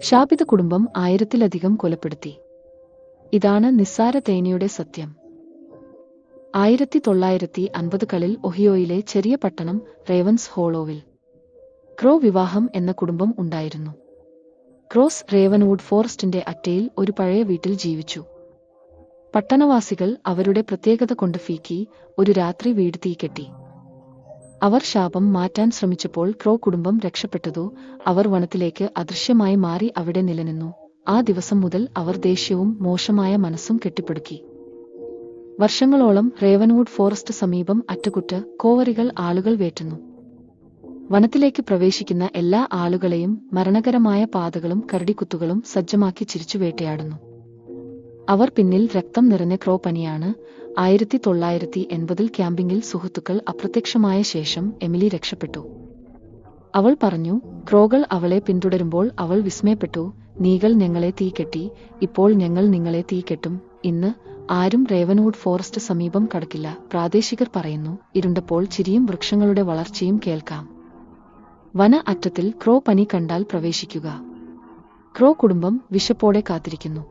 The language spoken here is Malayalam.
ശാപിത കുടുംബം 1000-ലധികം കൊലപ്പെടുത്തി. ഇതാണ് നിസ്സാര തേനിയുടെ സത്യം. 1950കളിൽ ഒഹിയോയിലെ ചെറിയ പട്ടണം റേവൻസ് ഹോളോവിൽ ക്രോ വിവാഹം എന്ന കുടുംബം ഉണ്ടായിരുന്നു. ക്രോസ് റേവൻവുഡ് ഫോറസ്റ്റിന്റെ അറ്റയിൽ ഒരു പഴയ വീട്ടിൽ ജീവിച്ചു. പട്ടണവാസികൾ അവരുടെ പ്രത്യേകത കൊണ്ട് ഫീക്കി ഒരു രാത്രി വീട് തീകെട്ടി. അവർ ശാപം മാറ്റാൻ ശ്രമിച്ചപ്പോൾ ക്രോ കുടുംബം രക്ഷപ്പെട്ടതോ അവർ വനത്തിലേക്ക് അദൃശ്യമായി മാറി അവിടെ നിലനിന്നു. ആ ദിവസം മുതൽ അവർ ദേഷ്യവും മോശമായ മനസ്സും കെട്ടിപ്പടുക്കി. വർഷങ്ങളോളം റേവൻവുഡ് ഫോറസ്റ്റ് സമീപം അറ്റകുറ്റ കോവറികൾ ആളുകൾ വേറ്റുന്നു. വനത്തിലേക്ക് പ്രവേശിക്കുന്ന എല്ലാ ആളുകളെയും മരണകരമായ പാതകളും കരടിക്കുത്തുകളും സജ്ജമാക്കി ചിരിച്ചു വേട്ടയാടുന്നു. അവർ പിന്നിൽ രക്തം നിറഞ്ഞ ക്രോ പനിയാണ്. 1980-ൽ ക്യാമ്പിംഗിൽ സുഹൃത്തുക്കൾ അപ്രത്യക്ഷമായ ശേഷം എമിലി രക്ഷപ്പെട്ടു. അവൾ പറഞ്ഞു, ക്രോകൾ അവളെ പിന്തുടരുമ്പോൾ അവൾ വിസ്മയപ്പെട്ടു. നീകൾ ഞങ്ങളെ തീകെട്ടി, ഇപ്പോൾ ഞങ്ങൾ നിങ്ങളെ തീകെട്ടും. ഇന്ന് ആരും റേവൻവുഡ് ഫോറസ്റ്റ് സമീപം കടക്കില്ല, പ്രാദേശികർ പറയുന്നു. ഇരുണ്ടപ്പോൾ ചിരിയും വൃക്ഷങ്ങളുടെ വളർച്ചയും കേൾക്കാം. വന അറ്റത്തിൽ ക്രോ പനി കണ്ടാൽ പ്രവേശിക്കുക. ക്രോ കുടുംബം വിശപ്പോടെ കാത്തിരിക്കുന്നു.